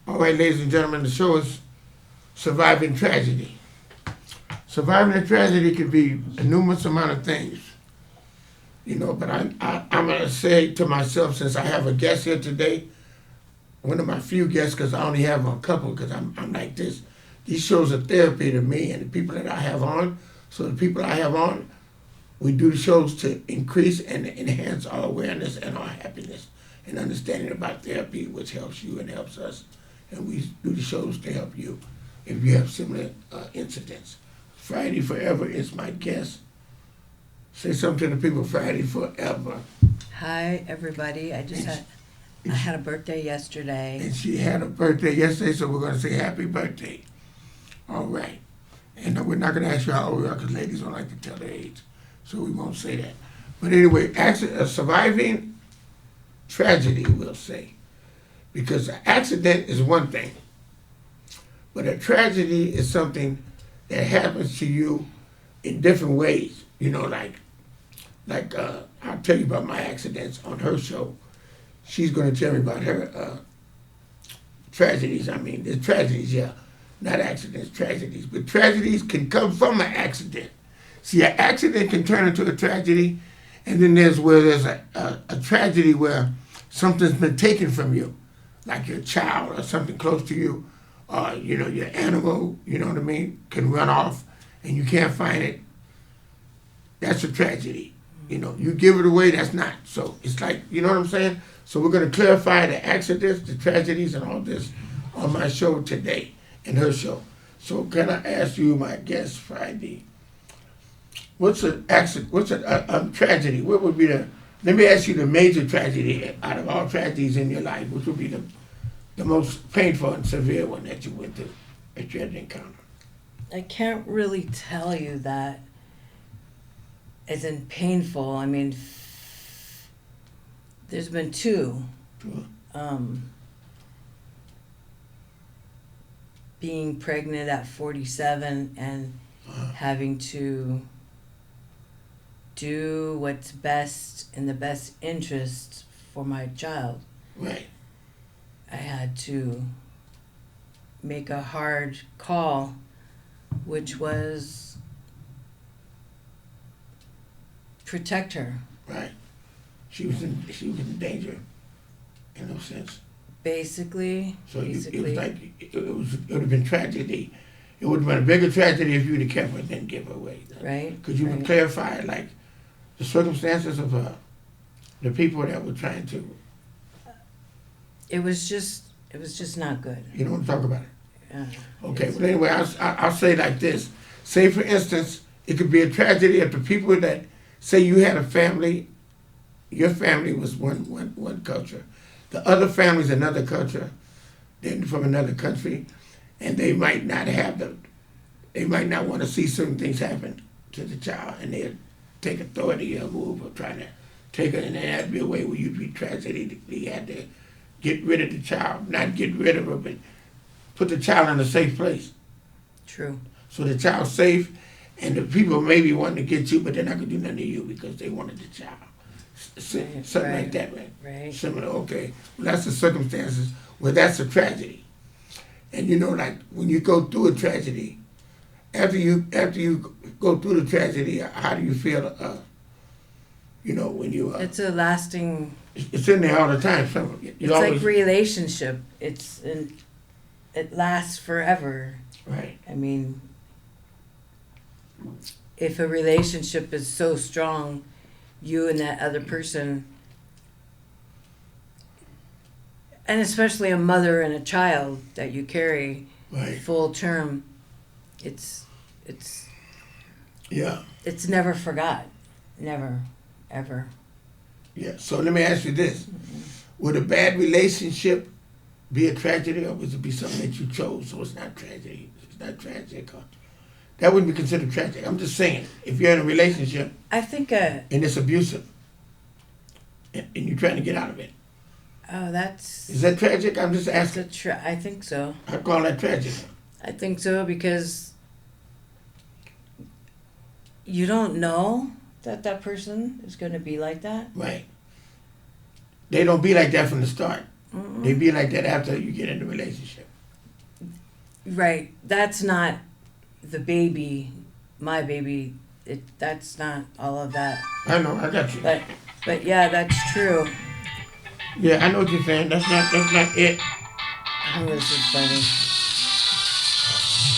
All right, ladies and gentlemen, the show is Surviving Tragedy. Surviving a tragedy could be a numerous amount of things, but I'm going to say to myself, since I have a guest here today, one of my few guests, because I only have a couple, because I'm like this. These shows are therapy to me and the people that I have on. So the people I have on, we do the shows to increase and enhance our awareness and our happiness and understanding about therapy, which helps you and helps us. And we do the shows to help you if you have similar incidents. Friday Forever is my guest. Say something to the people, Friday Forever. Hi, everybody. I had a birthday yesterday. And she had a birthday yesterday, so we're going to say happy birthday. All right. And we're not going to ask you how old you are because ladies don't like to tell their age, so we won't say that. But anyway, surviving tragedy, we'll say. Because an accident is one thing, but a tragedy is something that happens to you in different ways. I'll tell you about my accidents on her show. She's going to tell me about her tragedies. I mean, there's tragedies, yeah, not accidents, tragedies. But tragedies can come from an accident. See, an accident can turn into a tragedy, and then there's a tragedy where something's been taken from you, like your child or something close to you, or, your animal, you know what I mean, can run off and you can't find it. That's a tragedy. You give it away, that's not. So it's like, you know what I'm saying? So we're going to clarify the accidents, the tragedies, and all this on my show today, and her show. So can I ask you, my guest Friday, what's an accident? What's a tragedy? What would be let me ask you the major tragedy out of all tragedies in your life, which would be the most painful and severe one that you went through, that you had to encounter? I can't really tell you that as in painful. I mean, there's been two. Sure. Being pregnant at 47 and having to do what's best in the best interest for my child. Right. I had to make a hard call, which was protect her. Right. She was in danger, in no sense. Basically. So it was like it would have been tragedy. It would have been a bigger tragedy if you'd have kept her and didn't give her away. Right. Could you clarify, like, the circumstances of the people that were trying to? It was just not good. You don't want to talk about it. Okay. Well, anyway, I'll say like this. Say, for instance, it could be a tragedy if the people that say you had a family, your family was one culture, the other family's another culture, then from another country, and they might not they might not want to see certain things happen to the child, and they'll take authority or move or try to take it, and there had to be a way where you'd be tragedy. You had to get rid of the child, not get rid of her, but put the child in a safe place. True. So the child's safe, and the people maybe want to get you, but they're not going to do nothing to you because they wanted the child. Something like that, right? Right. Similar, okay. Well, that's the circumstances where that's a tragedy. And like when you go through a tragedy, after you go through the tragedy, how do you feel? When you It's a lasting. It's in there all the time. It's always, like relationship. It lasts forever. Right. I mean, if a relationship is so strong, you and that other person, and especially a mother and a child that you carry right. full term, it's yeah. It's never forgot. Never, ever. Yeah. So let me ask you this. Mm-hmm. Would a bad relationship be a tragedy, or would it be something that you chose, so it's not tragedy? It's not tragic. That wouldn't be considered tragic. I'm just saying, if you're in a relationship, I think and it's abusive, and you're trying to get out of it. Oh, that's... Is that tragic? I'm just asking. I think so. I call that tragic. I think so because you don't know that person is going to be like that. Right. They don't be like that from the start. They be like that after you get in the relationship. Right. That's not the baby, my baby. That's not all of that. I know, I got you. But yeah, that's true. Yeah, I know what you're saying. That's not it. Oh, this is funny.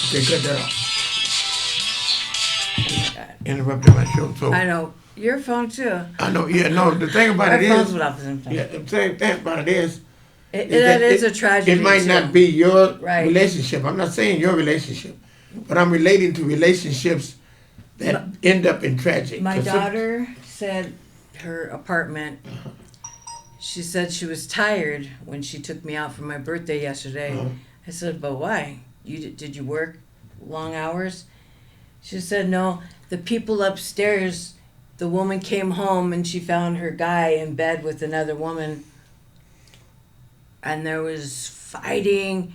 Okay, cut that off. Oh my God. Interrupted my show. So I know. Your phone too. I know. Yeah, no. The thing about Our it phones is, went off at the same time. yeah, the same thing about it is, That is a tragedy. it might too. not be your Right. relationship. I'm not saying your relationship, but I'm relating to relationships that end up in tragedy. My 'Cause some- daughter said her apartment. She said she was tired when she took me out for my birthday yesterday. Uh-huh. I said, "But why? Did you work long hours?" She said, "No. The people upstairs. The woman came home and she found her guy in bed with another woman, and there was fighting."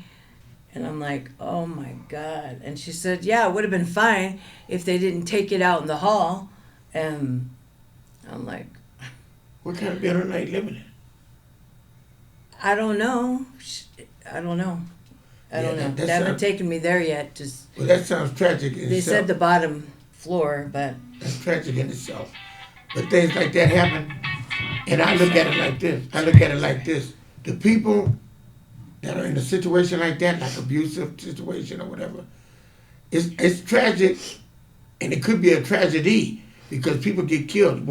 And I'm like, "Oh my God!" And she said, "Yeah, it would have been fine if they didn't take it out in the hall." And I'm like, What kind of bitter night living in? I don't know. I don't know. I don't know. They haven't taken me there yet. Just Well, that sounds tragic in they itself. said the bottom floor, but That's tragic in itself. But things like that happen, and I look at it like this. The people that are in a situation like that, like abusive situation or whatever, it's tragic, and it could be a tragedy because people get killed.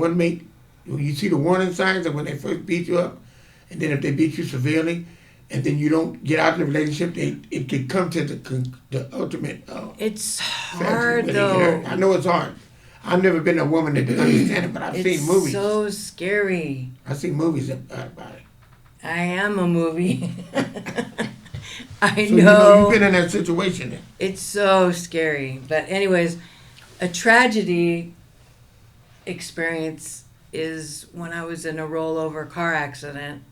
You see the warning signs of when they first beat you up, and then if they beat you severely, and then you don't get out of the relationship, it could come to the ultimate. it's Tragedy hard when they get hurt. though. I know it's hard. I've never been a woman that can understand it, but I've It's seen movies. so scary. I've seen movies about it. I am a movie. I So know. you've been in that situation then. It's so scary. But anyways, a tragedy experience is when I was in a rollover car accident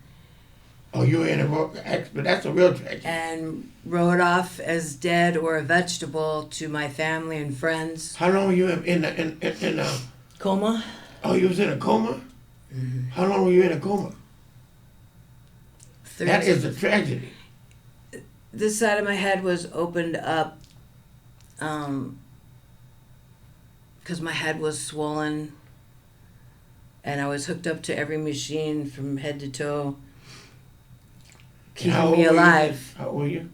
Oh, you were in a but that's a real tragedy. and rode off as dead or a vegetable to my family and friends. How long were you in Coma? oh, you was in a coma? How long were you in a coma? That is a tragedy. This side of my head was opened up because my head was swollen and I was hooked up to every machine from head to toe, How keeping old me were you? alive. How old were you?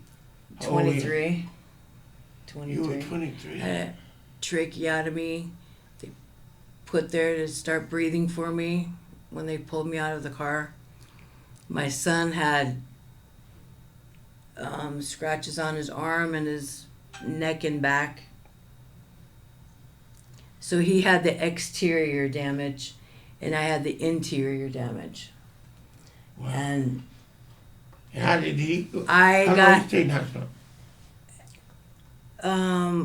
How old were you? 23. You were 23. 23. I had a tracheotomy. They put there to start breathing for me when they pulled me out of the car. My son had scratches on his arm and his neck and back. So he had the exterior damage and I had the interior damage. Wow. And How did he? I how got- long did you stay in the hospital?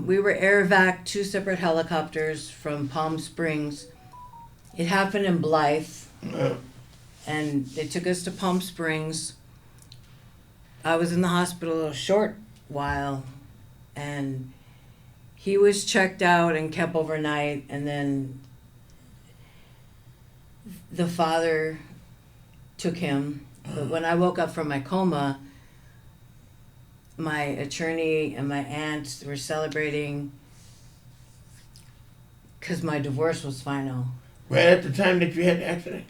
we were air vac 2 separate helicopters from Palm Springs. It happened in Blythe. And they took us to Palm Springs. I was in the hospital a short while, and he was checked out and kept overnight, and then the father took him. But when I woke up from my coma, my attorney and my aunt were celebrating because my divorce was final. Right at the time that you had the accident?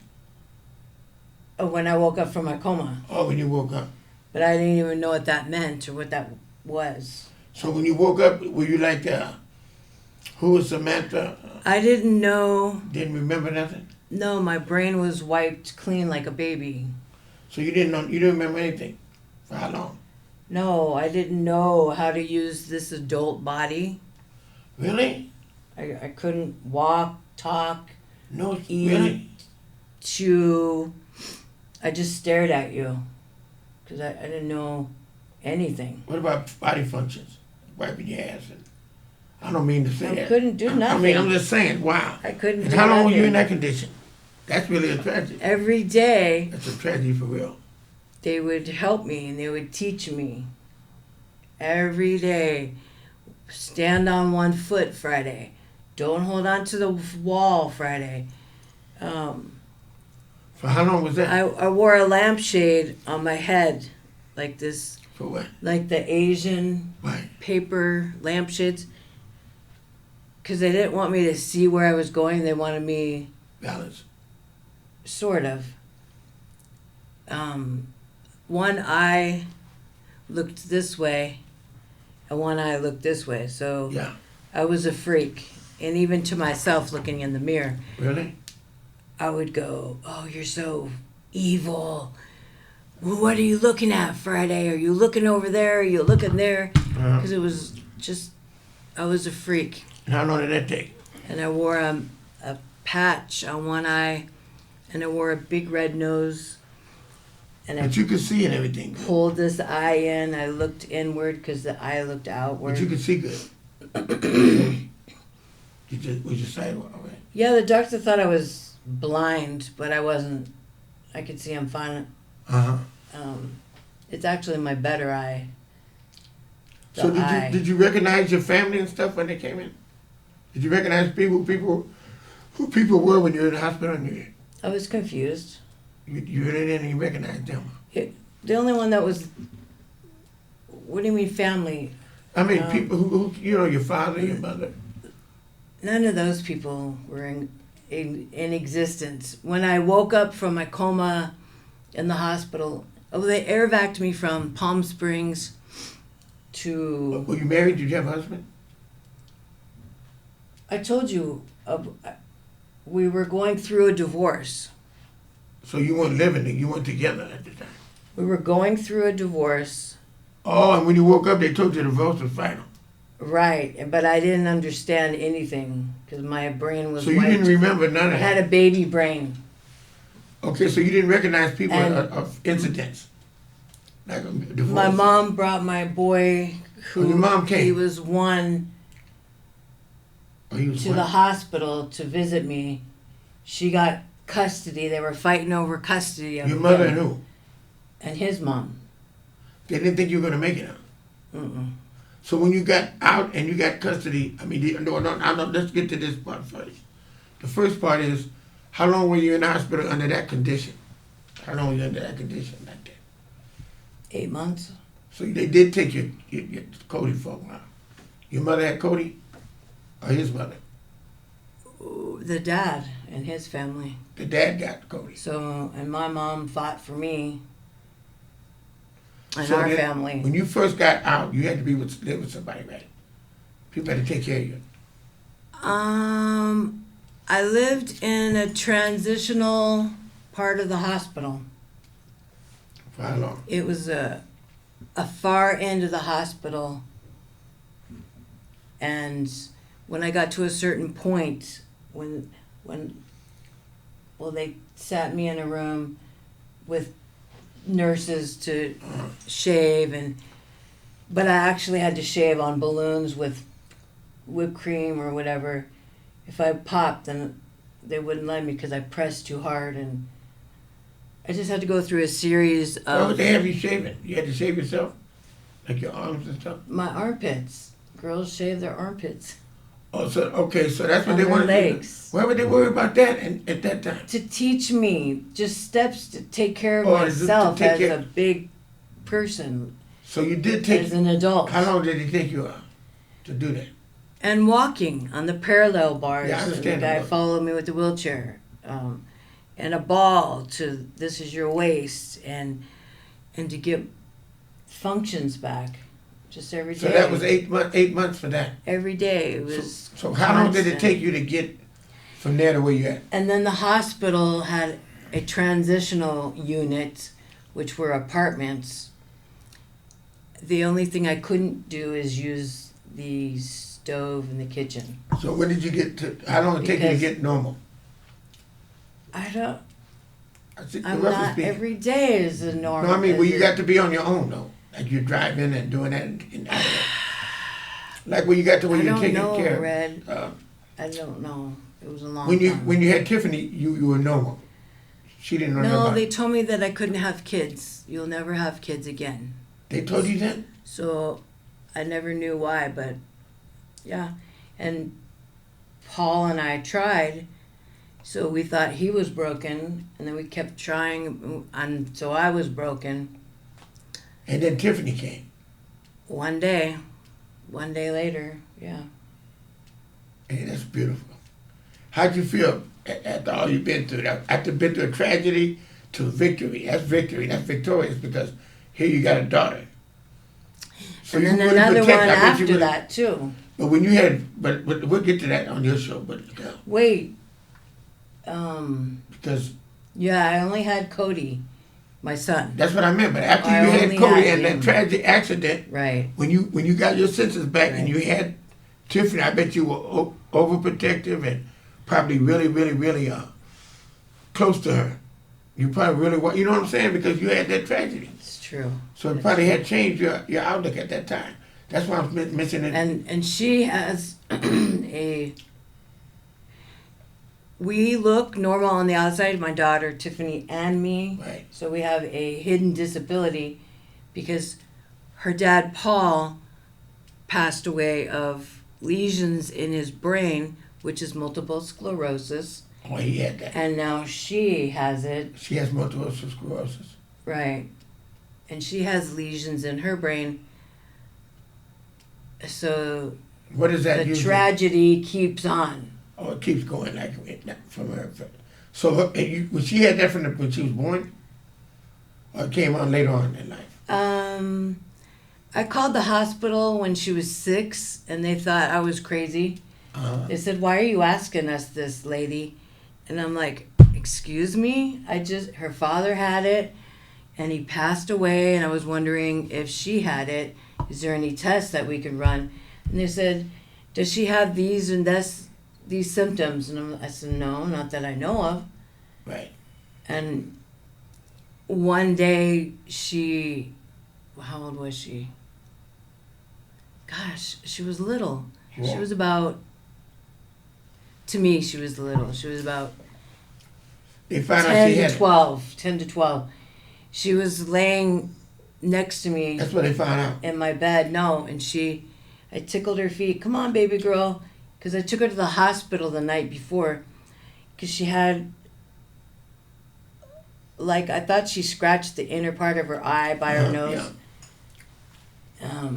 When I woke up from my coma. Oh, when you woke up. But I didn't even know what that meant or what that was. So when you woke up, were you like, who was Samantha? I didn't know. Didn't remember nothing? No, my brain was wiped clean like a baby. So you didn't remember anything? For how long? No, I didn't know how to use this adult body. Really? I couldn't walk, talk, No, Eat. really? chew. I just stared at you because I didn't know anything. What about body functions? Wiping your ass. I don't mean to say I that. couldn't do I mean, nothing. I'm just saying, wow. I couldn't And do how long were you in nothing. that condition? That's really a tragedy. Every day That's a tragedy for real. they would help me and they would teach me. Every day, stand on one foot Friday. Don't hold on to the wall Friday. For how long was that? I wore a lampshade on my head, like this, For what? like the Asian Right. paper lampshades. Because they didn't want me to see where I was going. They wanted me, Balance. sort of. One eye looked this way, and one eye looked this way. So Yeah. I was a freak. And even to myself looking in the mirror, Really? I would go, "Oh, you're so evil. Well, what are you looking at, Friday? Are you looking over there? Are you looking there?" Uh-huh. Because it was just, I was a freak. And how long did that take? And I wore a patch on one eye, and I wore a big red nose. And I But you could see and everything. Good. pulled this eye in. I looked inward because the eye looked outward. But you could see good. Was your sight all right? Yeah, the doctor thought I was blind, but I wasn't. I could see him fine. Uh-huh. It's actually my better eye. The So eye. did you recognize your family and stuff when they came in? Did you recognize who people were when you were in the hospital and I was confused. you really didn't recognize them? The only one that was. What do you mean family? I mean, people who your father, your mother. None of those people were in existence. When I woke up from my coma in the hospital, they air vac'd me from Palm Springs to. Were you married? Did you have a husband? I told you, we were going through a divorce. So you weren't living, you weren't together at the time. We were going through a divorce. Oh, and when you woke up, they told you the divorce was final. Right, but I didn't understand anything because my brain was. So you didn't remember none I of had that. a baby brain. Okay, so you didn't recognize people And- of incidents, like a divorce. My mom brought my boy, who Oh, your mom came? he was one, Oh, he was to one? the hospital to visit me. She got custody. They were fighting over custody of Your mother him and who? and his mom. They didn't think you were gonna make it. Huh? Mm-mm. So when you got out and you got custody, I mean, no, let's get to this part first. The first part is, how long were you in the hospital under that condition? How long were you under that condition like that? 8 months. So they did take your Cody for a while. Your mother had Cody, or his mother? Ooh, the dad and his family. The dad got Cody. So, and my mom fought for me and So our then, family. When you first got out, you had to live with somebody, right? People had to take care of you. I lived in a transitional part of the hospital. For how long? It was a far end of the hospital. And when I got to a certain point, when they sat me in a room with nurses to shave, but I actually had to shave on balloons with whipped cream or whatever. If I popped, then they wouldn't let me because I pressed too hard, and I just had to go through a series Why would of they have you shaving? You had to shave yourself? Like your arms and stuff? my armpits. Girls shave their armpits. Oh, so, okay, so that's what On they their wanted you to do. legs. Why would they worry about that at that time? To teach me just steps to take care of Oh, is it to myself take as care- a big person, So you did take, as an adult. how long did it take you to do that? And walking on the parallel bars. Yeah, I understand And the guy that. followed me with the wheelchair. And a ball to this is your waist, and to get functions back. Just every day. So that was 8 months for that. Every day. It was So how long did it constant. take you to get from there to where you at? And then the hospital had a transitional unit, which were apartments. The only thing I couldn't do is use the stove in the kitchen. So when did you get to, how long did it take you to Because- get normal? I don't. I think I'm roughly not. speaking. Every day is a normal. No, I mean, well, you got to be on your own though. Like you're driving and doing that and like when you got to where I you're don't taking know, care Red. of. I don't know. It was a long When time. you had Tiffany, you were normal. She didn't know No, about they it. told me that I couldn't have kids. You'll never have kids again. They told you that? So I never knew why, but yeah. And Paul and I tried. So we thought he was broken, and then we kept trying, and so I was broken. And then Tiffany came. One day later, yeah. Hey, that's beautiful. How'd you feel after all you've been through? After been through a tragedy to victory. That's victory. That's victorious because here you got a daughter. So And you then really another one protect- I bet you after really- that too. But when you had, but we'll get to that on your show. But Wait, because yeah, I only had Cody, my son. that's what I meant. But after I you had only Cody had and that him. tragic accident, Right. when you got your senses back and Right. you had Tiffany, I bet you were overprotective and probably really close to her. You probably really you know what I'm saying, because you had that tragedy. It's true. So it probably had changed your outlook at that time. That's why I'm mentioning it. And she has we look normal on the outside, my daughter Tiffany and me. Right. So we have a hidden disability because her dad Paul passed away of lesions in his brain, which is multiple sclerosis, Oh, he had that. and now she has it. She has multiple sclerosis. Right. And she has lesions in her brain. So What is that the usually? tragedy keeps on. Oh, it keeps going like from her. So when she had that when she was born, or it came on later on in life? I called the hospital when she was 6, and they thought I was crazy. They said, "Why are you asking us this, lady?" And I'm like, "Excuse me? Her father had it, and he passed away, and I was wondering if she had it. Is there any tests that we could run?" And they said, "Does she have these and these symptoms?" And I said, "No, not that I know of." Right. And one day how old was she? Gosh, she was little. Yeah. She was about, to me, she was little. She was about They found out 10 she to had it. 12, 10 to 12. She was laying next to me That's what they found out. in my bed. No, and I tickled her feet. "Come on, baby girl." Because I took her to the hospital the night before. Because she had, I thought she scratched the inner part of her eye by her nose. Yeah.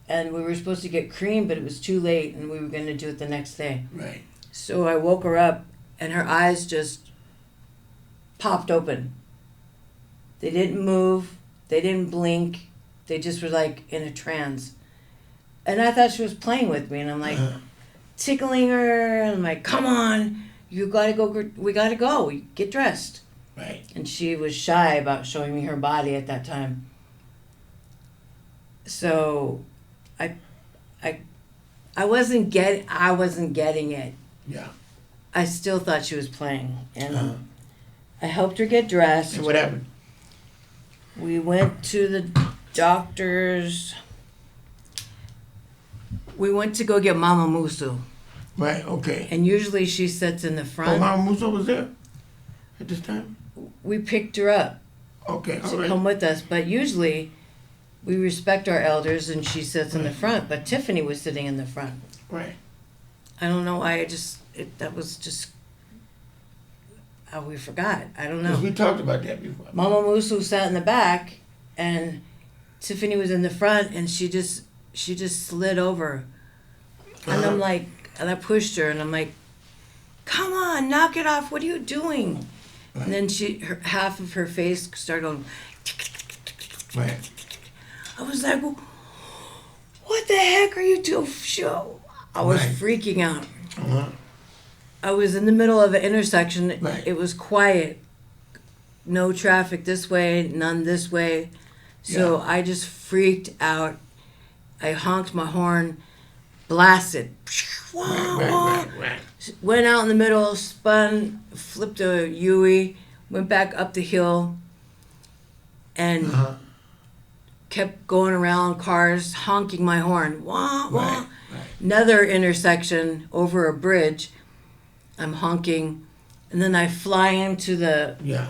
And we were supposed to get cream, but it was too late, and we were going to do it the next day. Right. So I woke her up, and her eyes just popped open. They didn't move. They didn't blink. They just were like in a trance. And I thought she was playing with me, and I'm like tickling her, and I'm like, "Come on, you gotta go. We gotta go. Get dressed." Right. And she was shy about showing me her body at that time. So, I wasn't getting it. Yeah. I still thought she was playing, and I helped her get dressed. And what happened? We went to the doctor's. We went to go get Mama Musu, Right. Okay. and usually she sits in the Oh, front. Mama Musa was there at this time. We picked her up Okay. All to right. come with us, but usually we respect our elders, and she sits in the front. But Tiffany was sitting in the front. Right. I don't know why. That was just how we forgot. I don't know. Because we talked about that before. Mama Musu sat in the back, and Tiffany was in the front, and she just slid over. And I'm like, and I pushed her, and I'm like, "Come on, knock it off. What are you doing?" Right. And then half of her face started going. Right. I was like, "What the heck are you doing?" I was Right. freaking out. Uh-huh. I was in the middle of an intersection. Right. It was quiet. No traffic this way, none this way. So I just freaked out. I honked my horn, blasted. Right. Went out in the middle, spun, flipped a Yui, went back up the hill, and kept going around cars, honking my horn. Wah, wah. Right. Another intersection over a bridge. I'm honking, and then I fly into the Yeah.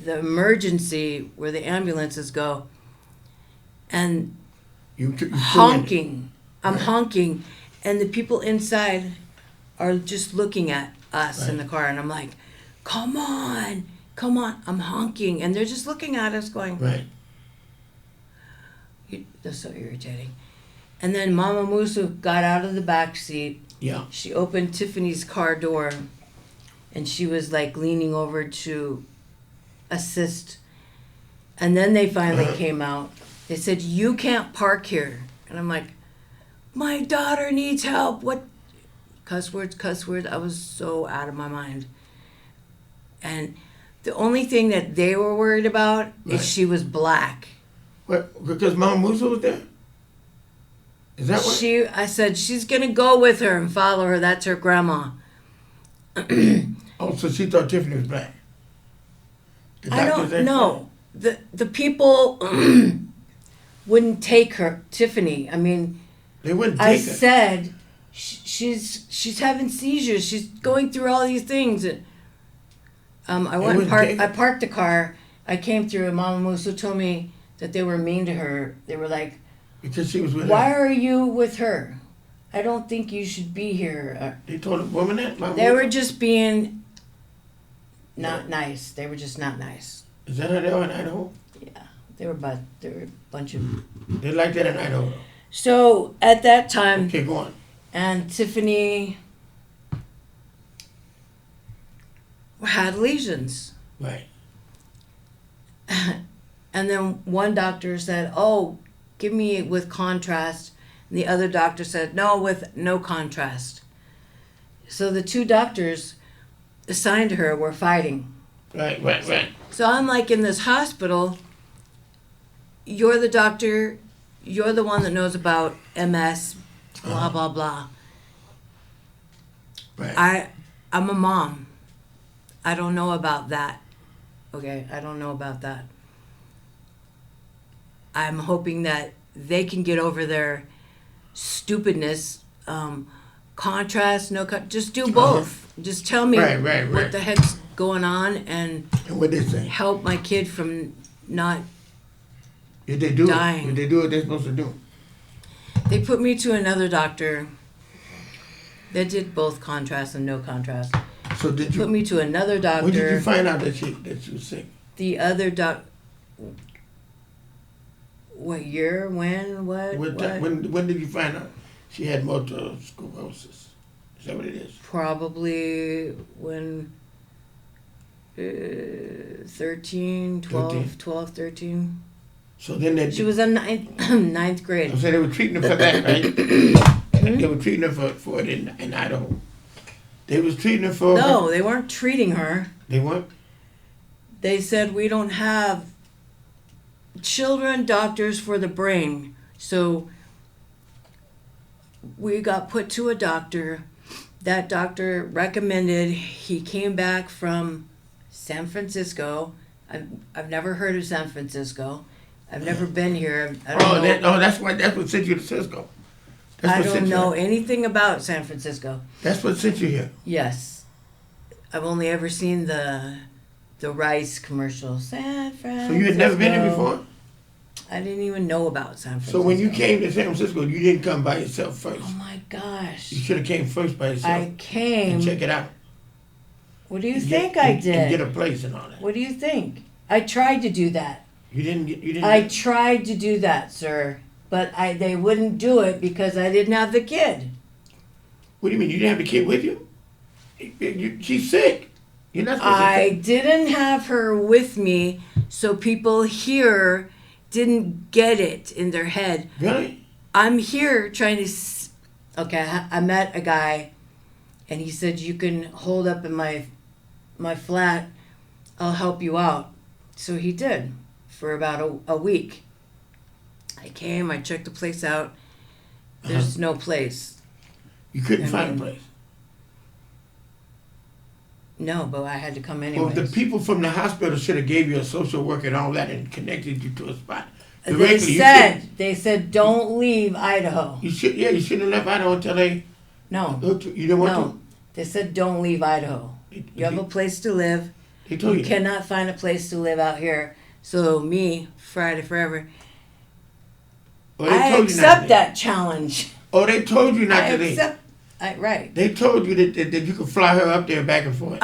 emergency where the ambulances go, and You flew in. honking. I'm Right. honking, and the people inside are just looking at us in the car, and I'm like, come on, come on. I'm honking, and they're just looking at us going, Right. That's so irritating. And then Mama Musu got out of the back seat. Yeah. She opened Tiffany's car door, and she was like leaning over to assist. And then they finally came out. They said, you can't park here. And I'm like, my daughter needs help. What? Cuss words, cuss words. I was so out of my mind. And the only thing that they were worried about Right. is she was black. What? Because Mama Musa was there? Is that what? I said, she's going to go with her and follow her. That's her grandma. Oh, so she thought Tiffany was black. The I doctor said don't know. The people wouldn't take her, Tiffany. I mean, they wouldn't I take her. said she's having seizures. She's going through all these things. And, I went and wouldn't take parked. her? I parked the car. I came through, and Mama Musu told me that they were mean to her. They were like, Because she was with "Why her. are you with her? I don't think you should be here." They told the woman that? Mama They Musa? were just being not nice. They were just not nice. Is that how they are in Idaho? Yeah, they were a bunch of. They like that in Idaho. So at that time, Okay, go on. and Tiffany had lesions. Right. And then one doctor said, "Oh, give me it with contrast." And the other doctor said, "No, with no contrast." So the two doctors assigned to her were fighting. Right. So I'm like in this hospital. You're the doctor. You're the one that knows about MS. Blah blah blah. Right. I'm a mom. I don't know about that. Okay, I don't know about that. I'm hoping that they can get over their stupidness. Contrast, just do both. Just tell me Right. what the heck's going on and And what they say? help my kid from not. If they do Dying. it, if they do what they're supposed to do. They put me to another doctor that did both contrast and no contrast. So did Put you? me to another doctor. When did you find out that she was sick? The other what year? When? What? When did you find out she had multiple sclerosis? Is that what it is? Probably when 13, 12, 13. So then they. She was in ninth grade. So they were treating her for that, right? They were treating her for it in Idaho. They was treating her for. No, they weren't treating her. They weren't. They said we don't have children doctors for the brain. So we got put to a doctor. That doctor recommended. He came back from San Francisco. I've never heard of San Francisco. I've never been here. I don't know. That's what sent you to Cisco. I don't know anything about San Francisco. That's what sent you here. Yes. I've only ever seen the rice commercial. San Francisco. So you had never been here before? I didn't even know about San Francisco. So when you came to San Francisco, you didn't come by yourself first. Oh my gosh. You should have came first by yourself. I came. And check it out. What do you And think get- I and- did? And get a place and all that. What do you think? I tried to do that. You didn't. I tried to do that, sir. But they wouldn't do it because I didn't have the kid. What do you mean? You didn't have the kid with you? She's sick. You're not supposed I to. didn't have her with me, so people here didn't get it in their head. Really? I'm here trying to. Okay, I met a guy, and he said you can hold up in my flat. I'll help you out. So he did for about a week. I came. I checked the place out. There's no place. You couldn't I find mean, a place. No, but I had to come Well, anyways. the people from the hospital should have gave you a social worker and all that and connected you to a spot. They Directly, said don't leave Idaho. you shouldn't have left Idaho until they No, hooked you. You didn't want no. They said don't leave Idaho. to. You have a place to live. They told You you. cannot find a place to live out here. So me, Friday Forever, Oh, they I told you not accept to. that challenge. Oh, they told you not I to leave. accept. Right. They told you that you could fly her up there back and forth.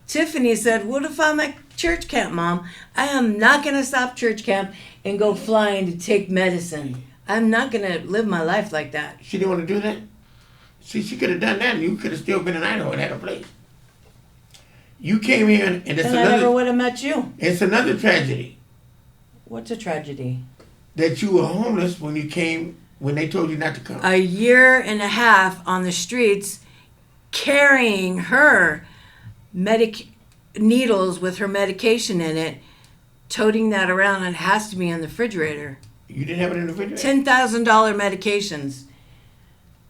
Tiffany said, "What if I'm at church camp, Mom? I am not gonna stop church camp and go flying to take medicine. I'm not gonna live my life like that." She didn't want to do that. See, she could have done that, and you could have still been in Idaho and had a place. You came here, and it's And I never would have met you. It's another tragedy What's a tragedy? that you were homeless when you came, when they told you not to come. A year and a half on the streets, carrying her needles with her medication in it, toting that around. It has to be in the refrigerator. You didn't have it in the refrigerator? $10,000 medications.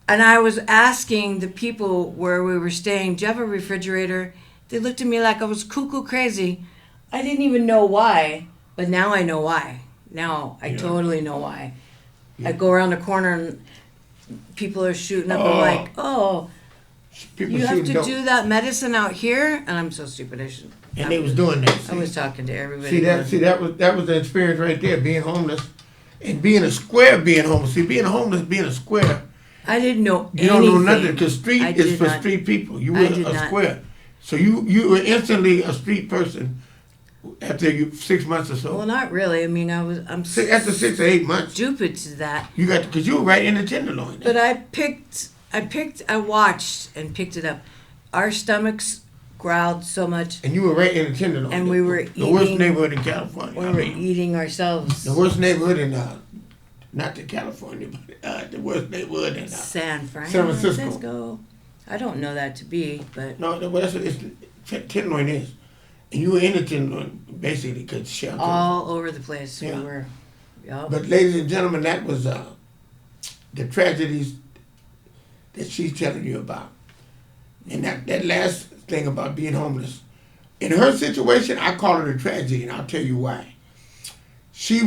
And I was asking the people where we were staying, "Do you have a refrigerator?" They looked at me like I was cuckoo crazy. I didn't even know why, but now I know why. Now I totally know why. I go around the corner and people are shooting up. I'm like, "Oh, People you have to shooting dope. do that medicine out here?" And I'm so stupid. I should. And they was doing that. I was talking to everybody. See that was the experience right there, being homeless, and being a square, being homeless. See, being homeless, being a square. I didn't know You anything. don't know nothing, because street I is did for not. street people. You I were did a not. square, so you were instantly a street person after 6 months or so. Well, not really. I mean, I'm After 6 or 8 months, stupid to that. you got because you were right in the Tenderloin. But I watched and picked it up. Our stomachs growled so much, And you were right in the Tenderloin. And we were the worst eating- neighborhood in California. we I were mean, eating ourselves. the worst neighborhood in not the California, but the worst neighborhood in San Francisco. Francisco. I don't know that to be, but No, well, that's what Tenderloin is. And you were in the Tenderloin basically because shelter. all over the place Yeah. we were. Yep. But ladies and gentlemen, that was the tragedies that she's telling you about. And that last thing about being homeless. In her situation, I call it a tragedy, and I'll tell you why. She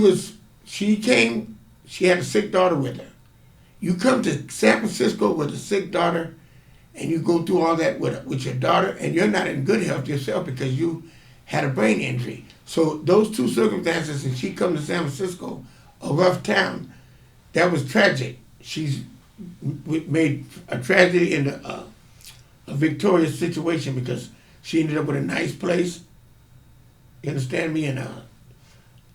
had a sick daughter with her. You come to San Francisco with a sick daughter, and you go through all that with your daughter, and you're not in good health yourself because you had a brain injury. So those two circumstances, and she come to San Francisco, a rough town, that was tragic. She's made a tragedy into a victorious situation because she ended up with a nice place. You understand me? And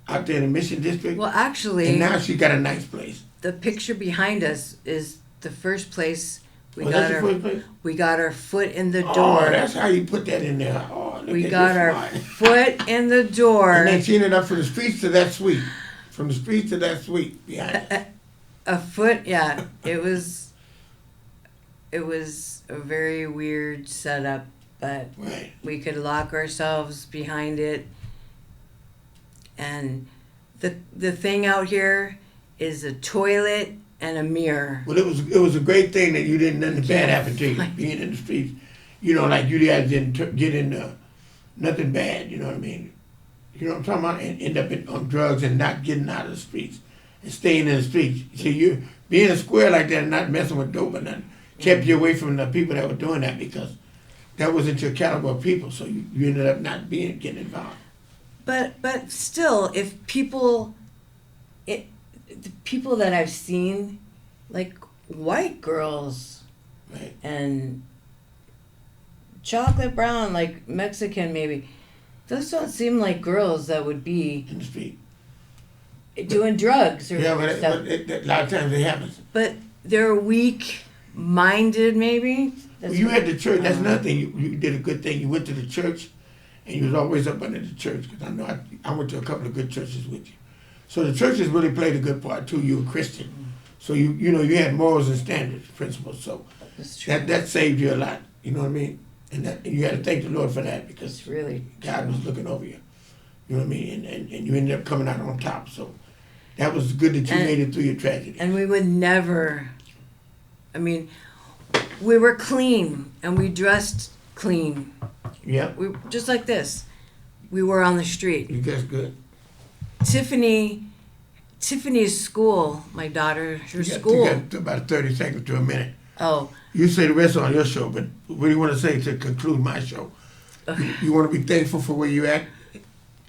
out there in the Mission District. Well, actually, And now she got a nice place. the picture behind us is the first place we Oh, got that's our the first place? we got our foot in the Oh, door. that's how you put that in there. Oh, look We at got you our smart. foot in the door. And then she ended up from the streets to that suite. From the streets to that suite behind us. A foot, yeah. It was a very weird setup, but Right. we could lock ourselves behind it. And the thing out here is a toilet and a mirror. Well, it was a great thing that you didn't nothing bad happen to you being in the streets. You know, like you guys didn't get into nothing bad. You know what I mean? You know what I'm talking about? And end up on drugs and not getting out of the streets and staying in the streets. See, you being a square like that and not messing with dope and nothing kept you away from the people that were doing that because that wasn't your caliber of people. So you ended up not getting involved. But still, if the people that I've seen, like white girls Right. and chocolate brown, like Mexican maybe, those don't seem like girls that would be In the street. doing drugs or Yeah, but, stuff. a lot of times it happens. But they're weak-minded, maybe. Well, you had the church. That's um, another thing. You did a good thing. You went to the church, and you was always up under the church. Because I know I went to a couple of good churches with you. So the churches really played a good part too. You were Christian, so you know you had morals and standards, principles. So That's true. that saved you a lot. You know what I mean? And you got to thank the Lord for that It's because really God was looking over you. You know what I mean? And you ended up coming out on top. So that was good that you made it through your tragedy. And we would never, I mean, we were clean and we dressed clean. Yeah, We just like this. We were on the street. you guys good. Tiffany's school, my daughter, her You school. got about 30 seconds to a minute. Oh, You say the rest on your show, but what do you want to say to conclude my show? You want to be thankful for where you at?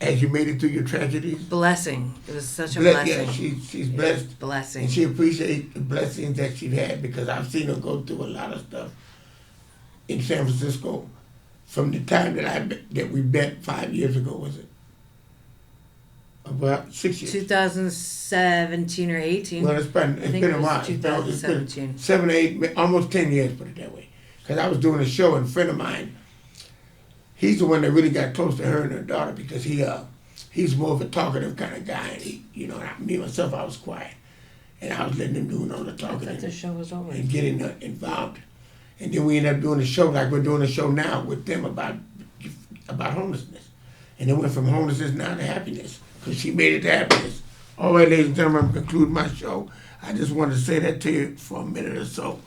as you made it through your tragedies? Blessing. It was such a Bless, yeah, blessing. she's blessed. Blessing. And she appreciates the blessings that she's had because I've seen her go through a lot of stuff in San Francisco from the time that we met 5 years ago, was it? About 6 years. 2017 or 18. Well, it's been I think a it was while. It's 2017. been 7 or 8, almost 10 years, put it that way. Because I was doing a show, and a friend of mine, he's the one that really got close to her and her daughter because he's more of a talkative kind of guy. And me myself, I was quiet, and I was letting him do all the I talking thought the show was over. and getting involved. And then we ended up doing a show like we're doing a show now with them about homelessness, and it went from homelessness now to happiness because she made it to happiness. All right, ladies and gentlemen, I'm conclude my show. I just wanted to say that to you for a minute or so.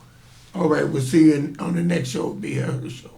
All right, we'll see you on the next show. It'll be her show.